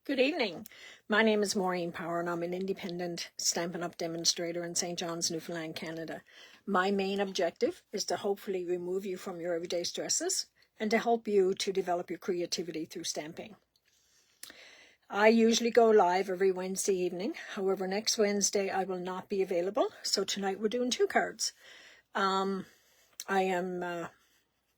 Good evening. My name is Maureen Power and I'm an independent Stampin' Up! Demonstrator in St. John's, Newfoundland, Canada. My main objective is to hopefully remove you from your everyday stresses and to help you to develop your creativity through stamping. I usually go live every Wednesday evening. However, next Wednesday I will not be available, so tonight we're doing 2 cards. I am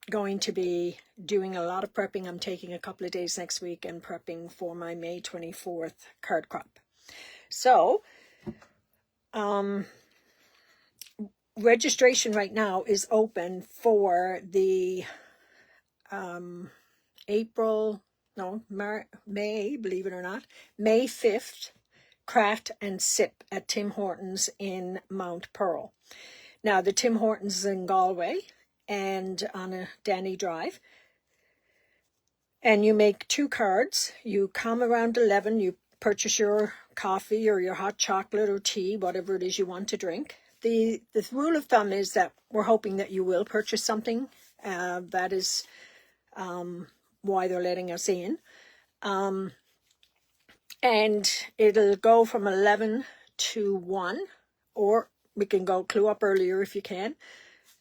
going to be doing a lot of prepping. I'm taking a couple of days next week and prepping for my May 24th card crop. So, registration right now is open for the May, believe it or not, May 5th Craft and Sip at Tim Hortons in Mount Pearl. Now, the Tim Hortons is in Galway and on a Danny Drive. And you make 2 cards. You come around 11, you purchase your coffee or your hot chocolate or tea, whatever it is you want to drink. The rule of thumb is that we're hoping that you will purchase something. That is why they're letting us in. And it'll go from 11 to 1, or we can go clue up earlier if you can.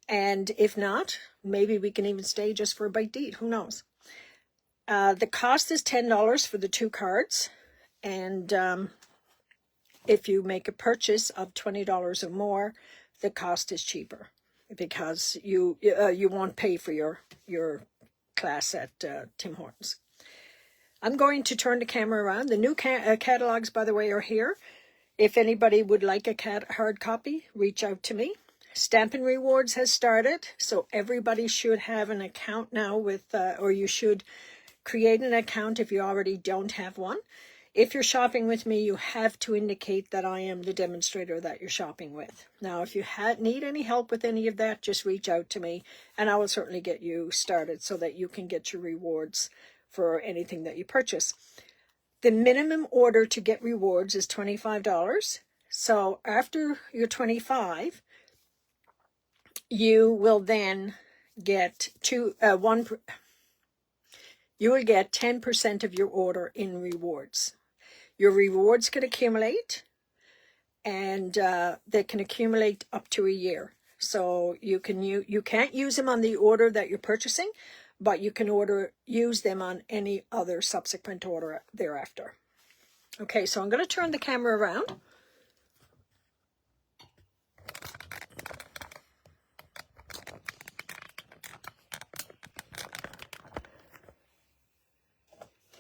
And if not, maybe we can even stay just for a bite to eat. Who knows? The cost is $10 for the 2 cards. And if you make a purchase of $20 or more, the cost is cheaper because you won't pay for your class at Tim Hortons. I'm going to turn the camera around. The new catalogs, by the way, are here. If anybody would like a hard copy, reach out to me. Stampin' Rewards has started, so everybody should have an account now with, or you should create an account if you already don't have one. If you're shopping with me, you have to indicate that I am the demonstrator that you're shopping with. Now, if you need any help with any of that, just reach out to me, and I will certainly get you started so that you can get your rewards for anything that you purchase. The minimum order to get rewards is $25. So after you're 25, you will then get you will get 10% of your order in rewards. Your rewards can accumulate, and they can accumulate up to a year. So you can't use them on the order that you're purchasing, but you can use them on any other subsequent order thereafter. Okay, so I'm going to turn the camera around.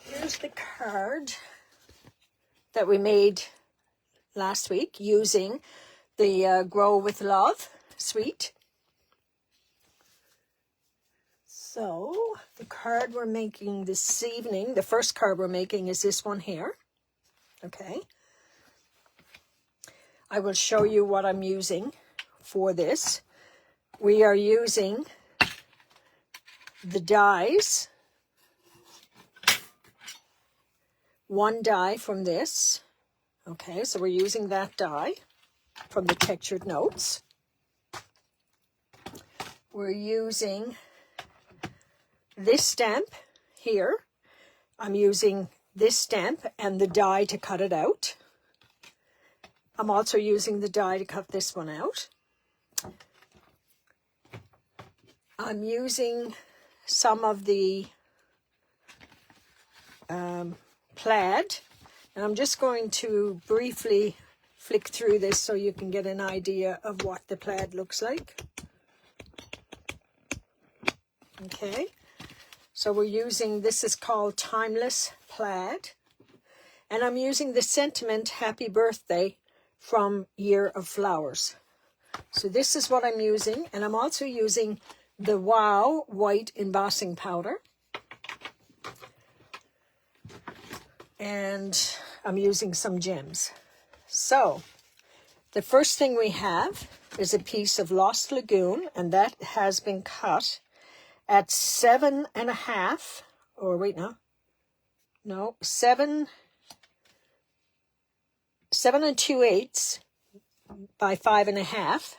Here's the card that we made last week using the Grow with Love suite. So the card we're making this evening, the first card we're making is this one here. Okay. I will show you what I'm using for this. We are using the dies. 1 die from this. Okay, so we're using that die from the Textured Notes. We're using this stamp here. I'm using this stamp and the die to cut it out. I'm also using the die to cut this one out. I'm using some of the plaid, and I'm just going to briefly flick through this so you can get an idea of what the plaid looks like. Okay, so we're using, this is called Timeless Plaid, and I'm using the sentiment Happy Birthday from Year of Flowers. So this is what I'm using, and I'm also using the Wow White Embossing Powder. And I'm using some gems. So the first thing we have is a piece of Lost Lagoon, and that has been cut at 7.5, or wait, no, 7 2/8 by 5.5.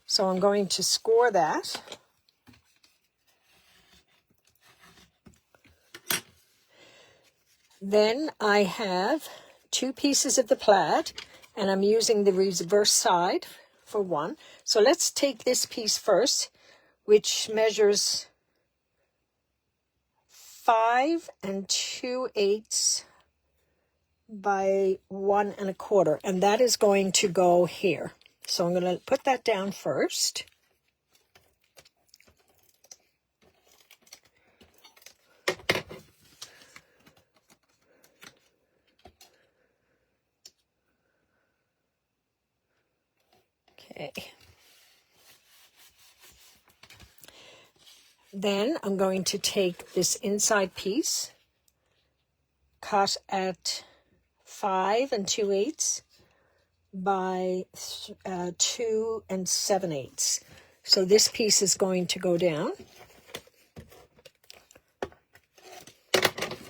So I'm going to score that. Then I have 2 pieces of the plaid, and I'm using the reverse side for one. So let's take this piece first, which measures 5 2/8 by 1 1/4, and that is going to go here. So I'm going to put that down first. Okay. Then I'm going to take this inside piece, cut at 5 2/8 by 2 7/8. So this piece is going to go down.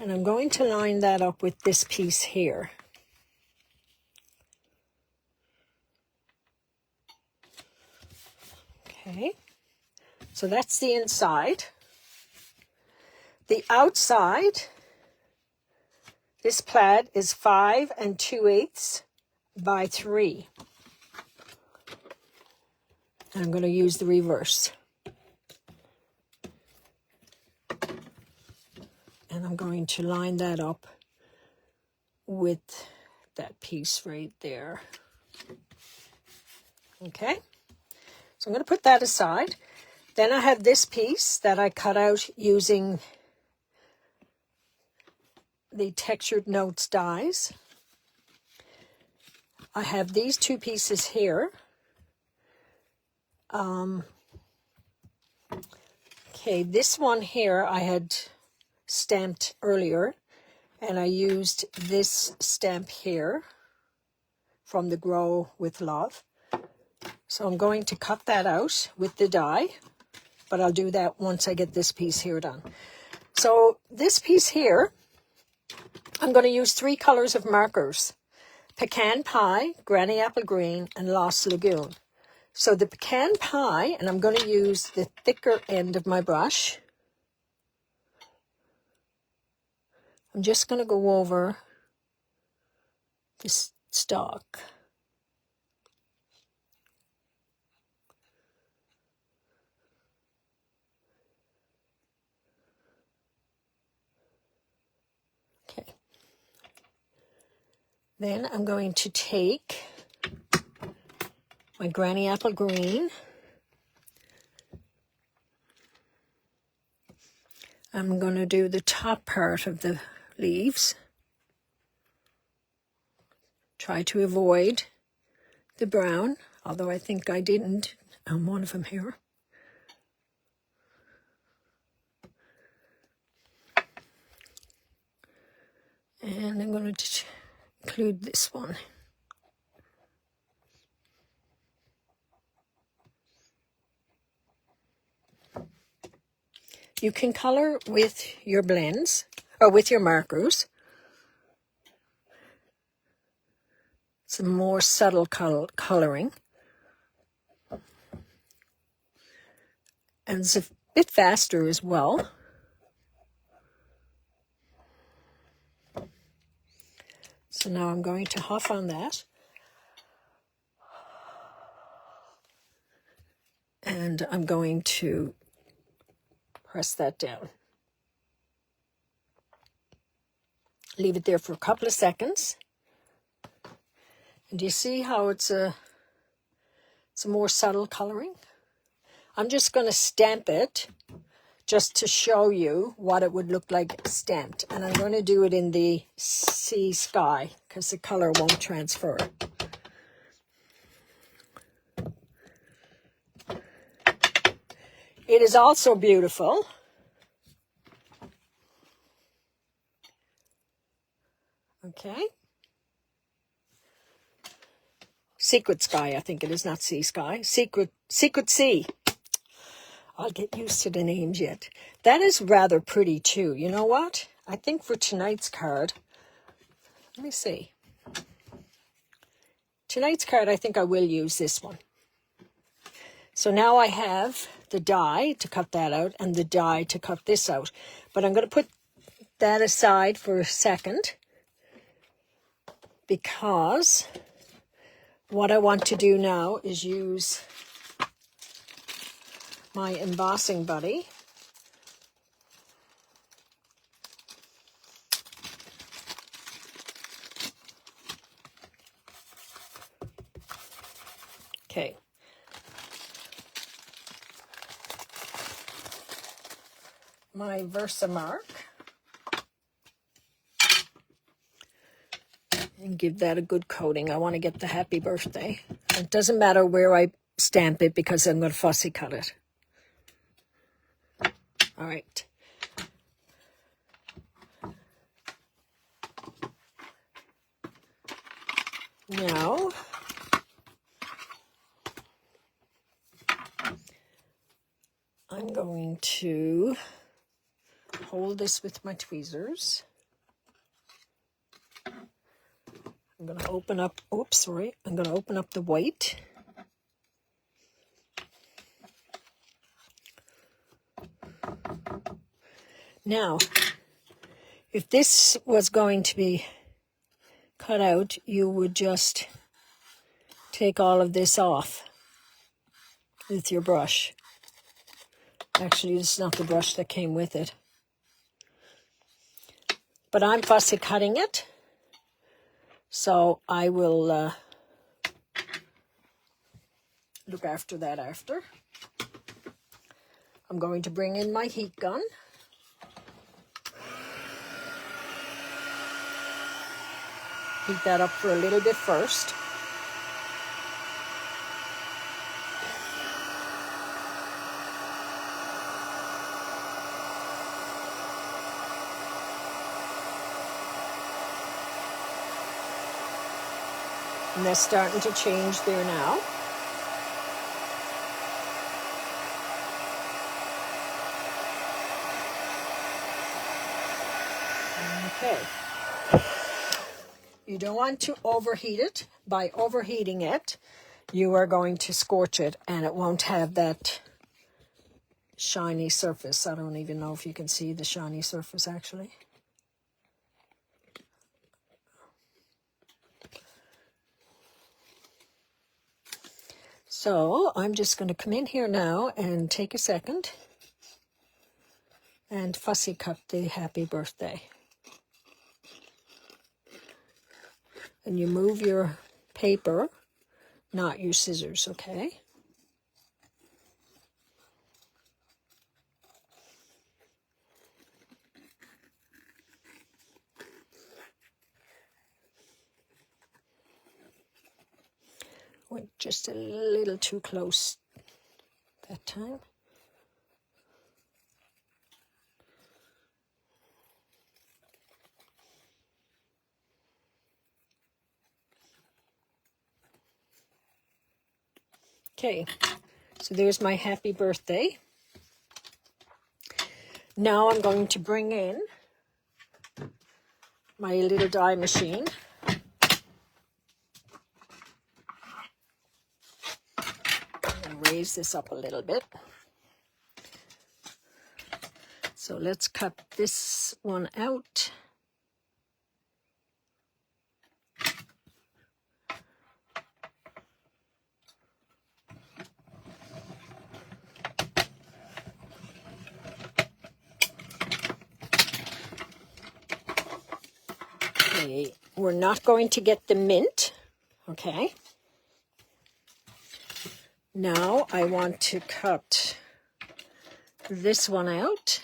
And I'm going to line that up with this piece here. Okay, so that's the inside. The outside, this plaid is 5 2/8 by 3. And I'm going to use the reverse. And I'm going to line that up with that piece right there. Okay, so I'm going to put that aside. Then I have this piece that I cut out using the Textured Notes dies. I have these 2 pieces here. Okay, this one here I had stamped earlier, and I used this stamp here from the Grow with Love. So I'm going to cut that out with the die, but I'll do that once I get this piece here done. So this piece here, I'm going to use 3 colors of markers: Pecan Pie, Granny Apple Green, and Lost Lagoon. So the Pecan Pie, and I'm going to use the thicker end of my brush. I'm just going to go over this stalk. Okay. Then I'm going to take my Granny Apple Green. I'm going to do the top part of the leaves. Try to avoid the brown, although I think I didn't on one of them here. And I'm going to include this one. You can color with your blends, or with your markers. It's a more subtle coloring. And it's a bit faster as well. So now I'm going to huff on that. And I'm going to press that down. Leave it there for a couple of seconds. And do you see how it's a more subtle coloring? I'm just going to stamp it just to show you what it would look like stamped. And I'm going to do it in the sea sky because the color won't transfer. It is also beautiful. Okay. Secret Sky, I think it is, not Sea Sky. Secret Sea. I'll get used to the names yet. That is rather pretty too. You know what? I think for tonight's card, let me see. Tonight's card, I think I will use this one. So now I have the die to cut that out and the die to cut this out. But I'm going to put that aside for a second, because what I want to do now is use my embossing buddy. Okay. My Versamark. And give that a good coating. I want to get the happy birthday. It doesn't matter where I stamp it because I'm going to fussy cut it. All right. Now, I'm going to hold this with my tweezers. I'm going to open up, oops, sorry. I'm going to open up the white. Now, if this was going to be cut out, you would just take all of this off with your brush. Actually, this is not the brush that came with it. But I'm fussy cutting it, so I will look after that after. I'm going to bring in my heat gun. Heat that up for a little bit first. And they're starting to change there now. Okay. You don't want to overheat it. By overheating it, you are going to scorch it and it won't have that shiny surface. I don't even know if you can see the shiny surface actually. So I'm just going to come in here now and take a second and fussy cut the happy birthday. And you move your paper, not your scissors, okay? Went just a little too close that time. Okay, so there's my happy birthday. Now I'm going to bring in my little die machine. Raise this up a little bit. So let's cut this one out. Okay, we're not going to get the mint, okay? Now I want to cut this one out.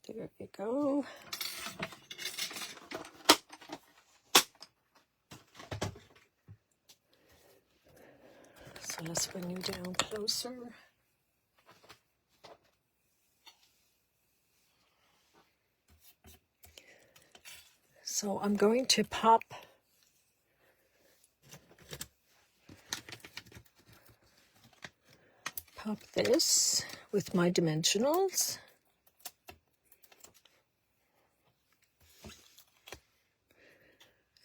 There we go. So let's bring you down closer. So I'm going to pop top this with my dimensionals.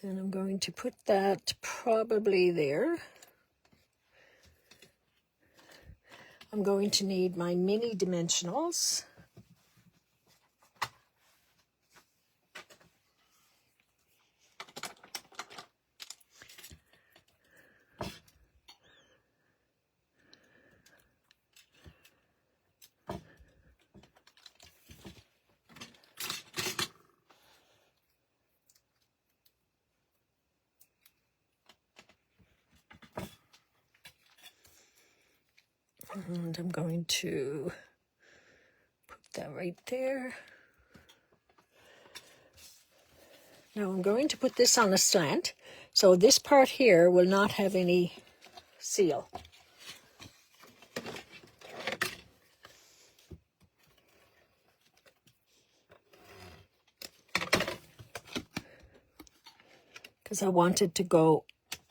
And I'm going to put that probably there. I'm going to need my mini dimensionals. And I'm going to put that right there. Now I'm going to put this on a slant, so this part here will not have any seal. Because I wanted to go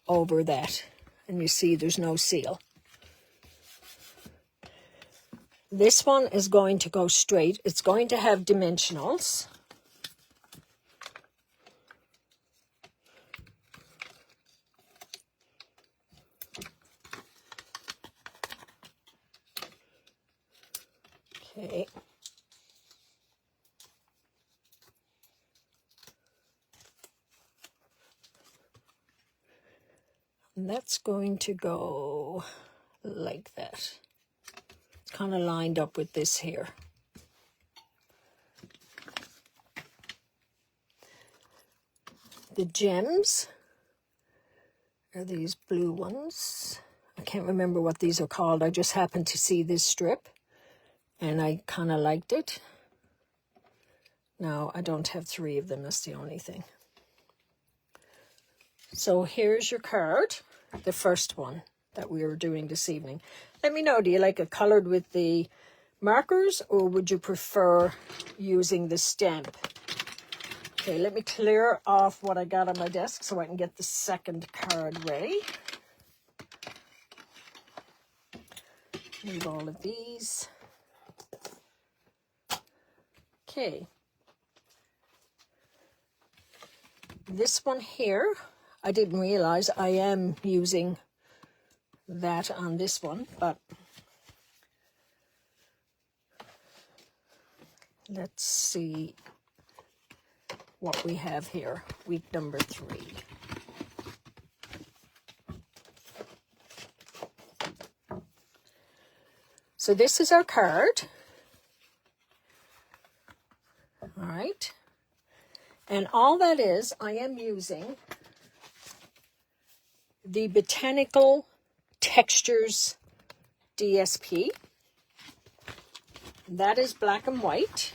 over that, and you see there's no seal. This one is going to go straight. It's going to have dimensionals. Okay. And that's going to go like that. It's kind of lined up with this here. The gems are these blue ones. I can't remember what these are called. I just happened to see this strip and I kind of liked it. Now, I don't have 3 of them. That's the only thing. So here's your card, the first one that we were doing this evening. Let me know, do you like it colored with the markers or would you prefer using the stamp? Okay, let me clear off what I got on my desk so I can get the second card ready. Leave all of these. Okay. This one here, I didn't realize I am using that on this one, but let's see what we have here. Week number 3. So this is our card. All right. And all that is, I am using the Botanical Textures DSP. That is black and white.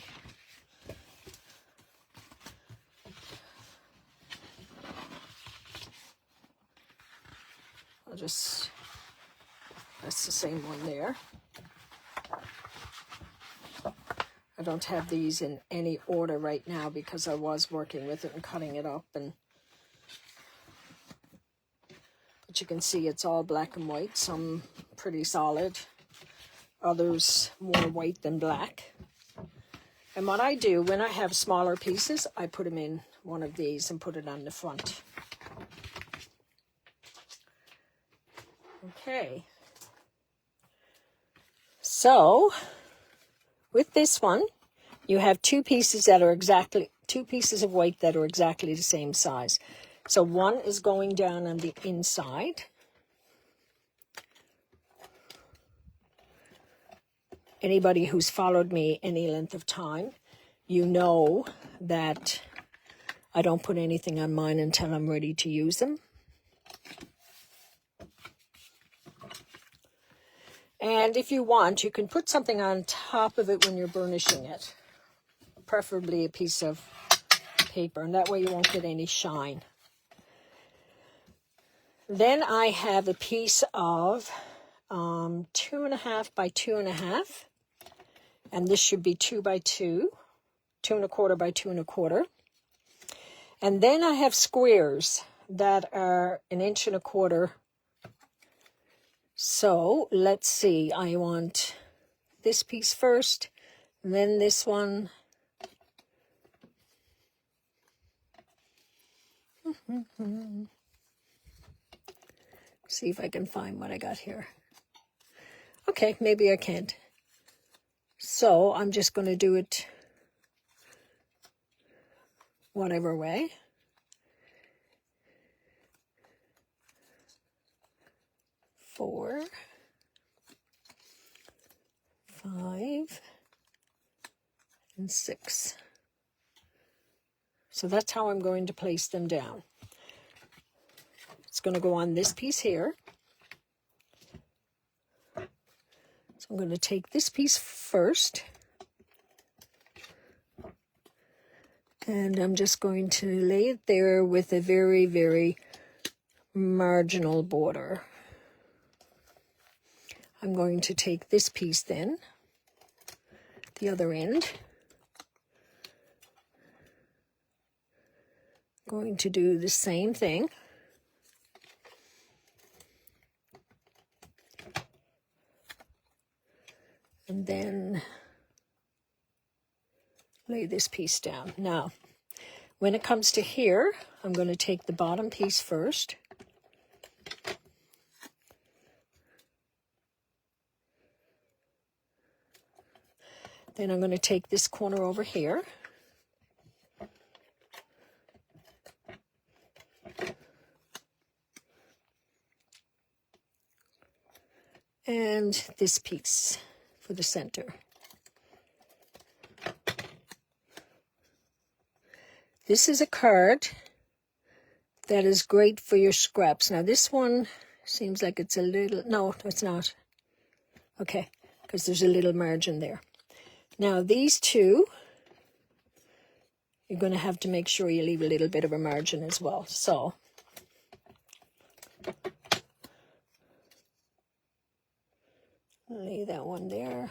That's the same one there. I don't have these in any order right now because I was working with it and cutting it up, but you can see it's all black and white, some pretty solid, others more white than black. And what I do when I have smaller pieces, I put them in one of these and put it on the front. Okay, so with this one, you have 2 pieces that are exactly, 2 pieces of white that are exactly the same size. So one is going down on the inside. Anybody who's followed me any length of time, you know that I don't put anything on mine until I'm ready to use them. And if you want, you can put something on top of it when you're burnishing it. Preferably a piece of paper, and that way you won't get any shine. Then I have a piece of 2.5 by 2.5. And this should be 2 by 2, 2.25 by 2.25. And then I have squares that are 1.25 inches So let's see, I want this piece first, and then this one. See if I can find what I got here. Okay, maybe I can't. So I'm just going to do it whatever way. Four, 5, and 6. So that's how I'm going to place them down. It's going to go on this piece here. So I'm going to take this piece first. And I'm just going to lay it there with a very, very marginal border. I'm going to take this piece then, the other end. Going to do the same thing. And then lay this piece down. Now, when it comes to here, I'm going to take the bottom piece first. Then I'm going to take this corner over here. And this piece for the center. This is a card that is great for your scraps. Now this one seems like it's a little, no, it's not. Okay, because there's a little margin there. Now these two, you're going to have to make sure you leave a little bit of a margin as well. So lay that one there.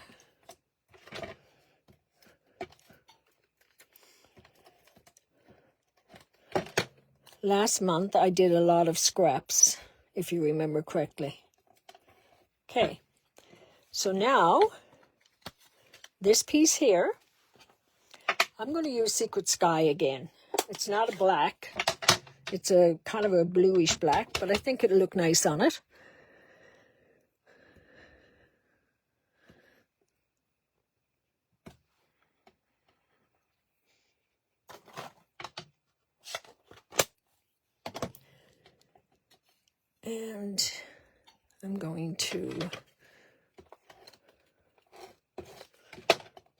Last month I did a lot of scraps, if you remember correctly. Okay, so now this piece here, I'm going to use Secret Sky again. It's not a black, it's a kind of a bluish black, but I think it'll look nice on it. And I'm going to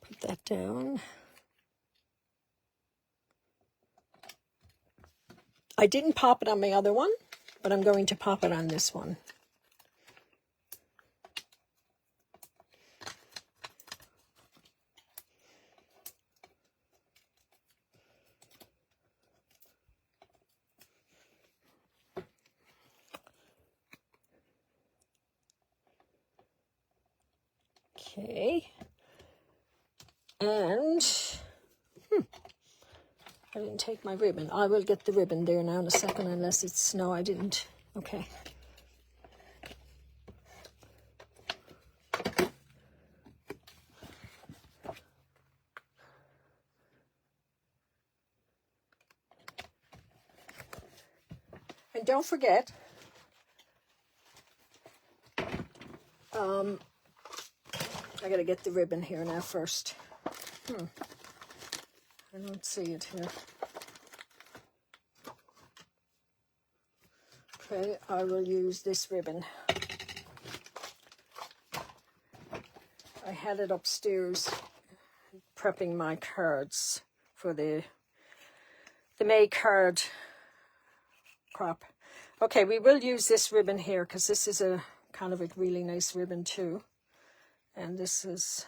put that down. I didn't pop it on my other one, but I'm going to pop it on this one. Okay, and I didn't take my ribbon. I will get the ribbon there now in a second, unless it's, no, I didn't. Okay. And don't forget, I gotta get the ribbon here now first. I don't see it here. Okay, I will use this ribbon. I had it upstairs prepping my cards for the May card crop. Okay, we will use this ribbon here because this is a kind of a really nice ribbon too. And this is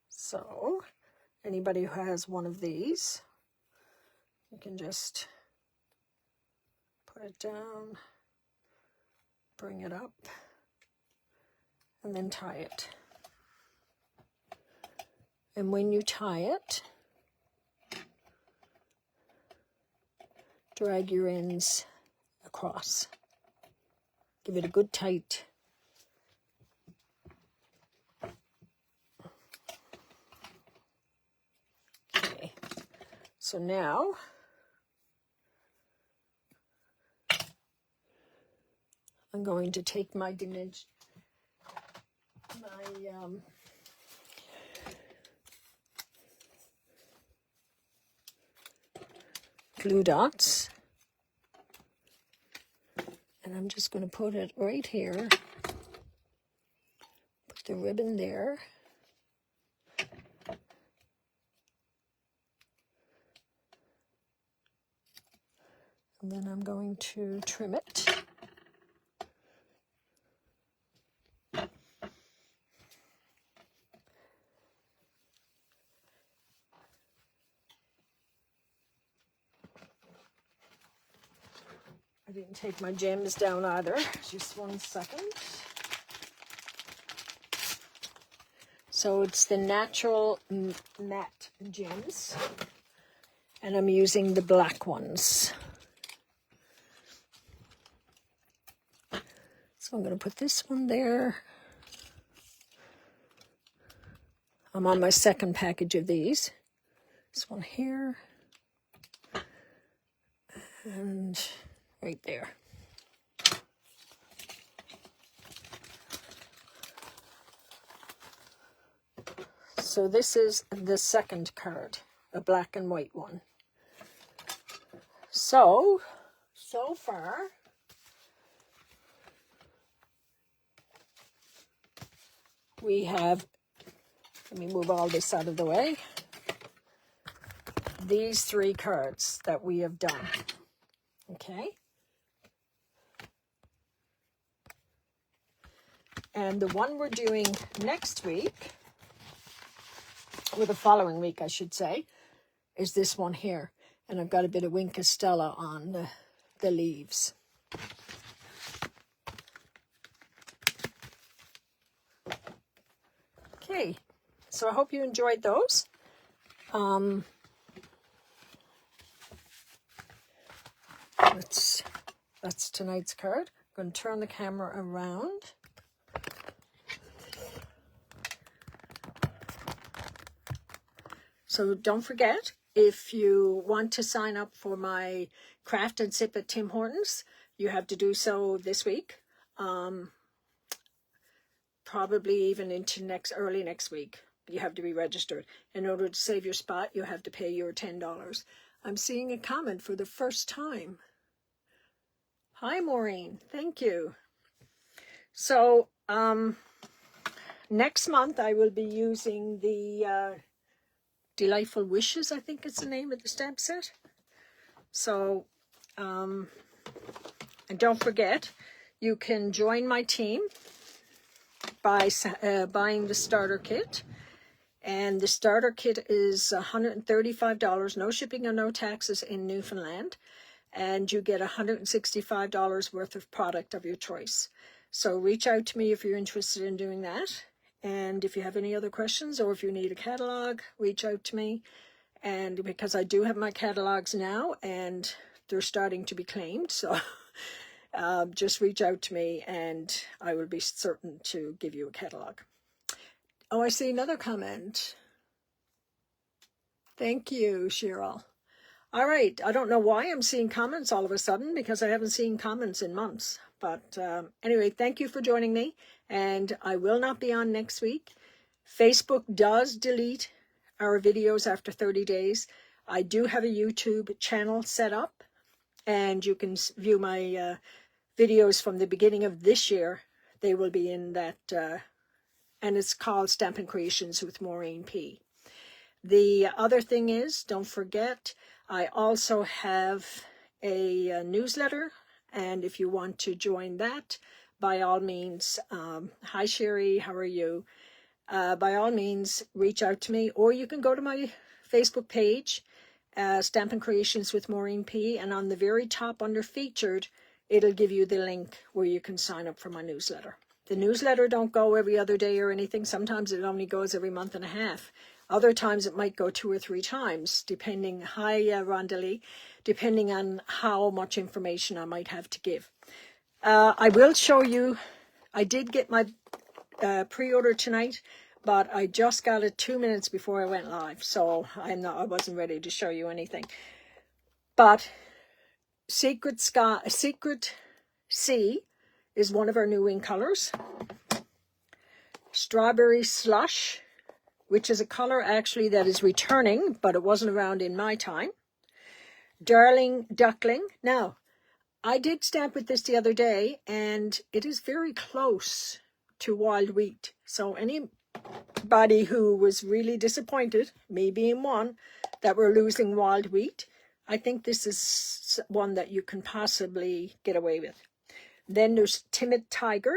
so anybody who has one of these, you can just put it down, bring it up, and then tie it. And when you tie it, drag your ends across. Give it a good tight. Okay, so now I'm going to take my glue dots, and I'm just going to put it right here. Put the ribbon there. And then I'm going to trim it. I didn't take my gems down either. Just 1 second. So it's the natural matte gems, and I'm using the black ones. So I'm going to put this one there. I'm on my second package of these. This one here. And right there. So this is the second card, a black and white one. So far, we have, let me move all this out of the way, these 3 cards that we have done. Okay. And the one we're doing next week, or the following week, I should say, is this one here. And I've got a bit of Wink of Stella on the leaves. Okay, so I hope you enjoyed those. That's tonight's card. I'm going to turn the camera around. So don't forget, if you want to sign up for my Craft and Sip at Tim Hortons, you have to do so this week. Probably even into early next week. You have to be registered. In order to save your spot, you have to pay your $10. I'm seeing a comment for the first time. Hi, Maureen. Thank you. So, next month I will be using the Delightful Wishes, I think is the name of the stamp set. So, and don't forget, you can join my team by buying the starter kit. And the starter kit is $135, no shipping and no taxes in Newfoundland. And you get $165 worth of product of your choice. So reach out to me if you're interested in doing that. And if you have any other questions or if you need a catalog, reach out to me. And because I do have my catalogs now and they're starting to be claimed, so just reach out to me and I will be certain to give you a catalog. Oh, I see another comment. Thank you, Cheryl. All right, I don't know why I'm seeing comments all of a sudden because I haven't seen comments in months. But anyway, thank you for joining me. And I will not be on next week. Facebook does delete our videos after 30 days. I do have a YouTube channel set up. And you can view my videos from the beginning of this year. They will be in that, and it's called Stampin' Creations with Maureen P. The other thing is, don't forget, I also have a newsletter, and if you want to join that, by all means, hi Sherry, how are you? By all means, reach out to me, or you can go to my Facebook page, Stampin' Creations with Maureen P, and on the very top under Featured, it'll give you the link where you can sign up for my newsletter. The newsletter don't go every other day or anything. Sometimes it only goes every month and a half. Other times it might go 2 or 3 times, depending, hi Rondalee, depending on how much information I might have to give. I will show you, I did get my pre-order tonight, but I just got it 2 minutes before I went live, so I wasn't ready to show you anything. But Secret Sea is one of our new ink colors. Strawberry Slush, which is a color actually that is returning, but it wasn't around in my time. Darling Duckling. Now, I did stamp with this the other day, and it is very close to Wild Wheat. So anybody who was really disappointed, me being one, that we're losing Wild Wheat, I think this is one that you can possibly get away with. Then there's Timid Tiger,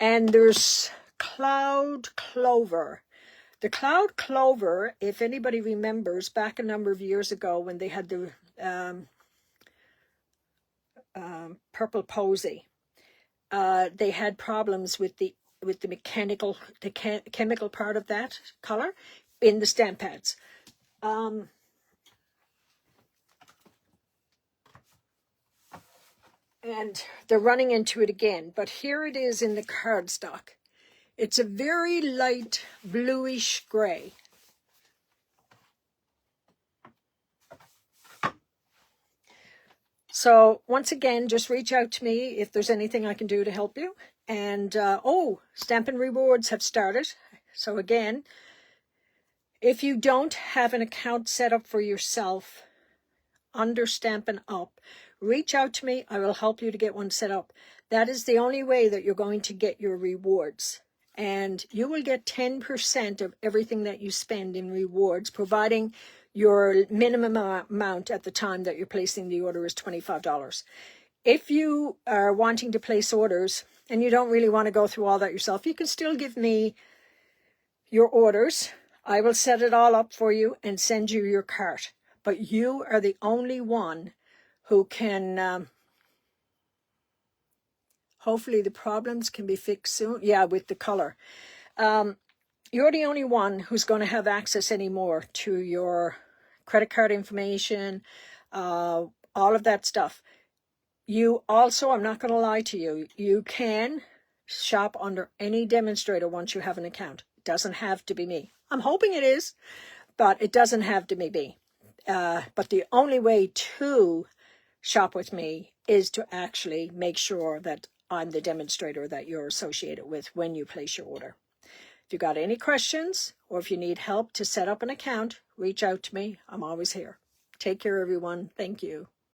and there's Cloud Clover. The Cloud Clover, if anybody remembers, back a number of years ago when they had the Purple Posy, they had problems with the chemical part of that color in the stamp pads. And they're running into it again, but here it is in the cardstock. It's a very light bluish gray. So once again, just reach out to me if there's anything I can do to help you. And Stampin' Rewards have started. So again, if you don't have an account set up for yourself under Stampin' Up, reach out to me. I will help you to get one set up. That is the only way that you're going to get your rewards. And you will get 10% of everything that you spend in rewards, providing your minimum amount at the time that you're placing the order is $25. If you are wanting to place orders and you don't really want to go through all that yourself, you can still give me your orders. I will set it all up for you and send you your cart. But you are the only one who can, hopefully the problems can be fixed soon. Yeah, with the color. You're the only one who's going to have access anymore to your credit card information, all of that stuff. You also, I'm not going to lie to you, you can shop under any demonstrator once you have an account. It doesn't have to be me. I'm hoping it is, but it doesn't have to be me. But the only way to shop with me is to actually make sure that I'm the demonstrator that you're associated with when you place your order. If you got any questions or if you need help to set up an account, reach out to me. I'm always here. Take care, everyone. Thank you.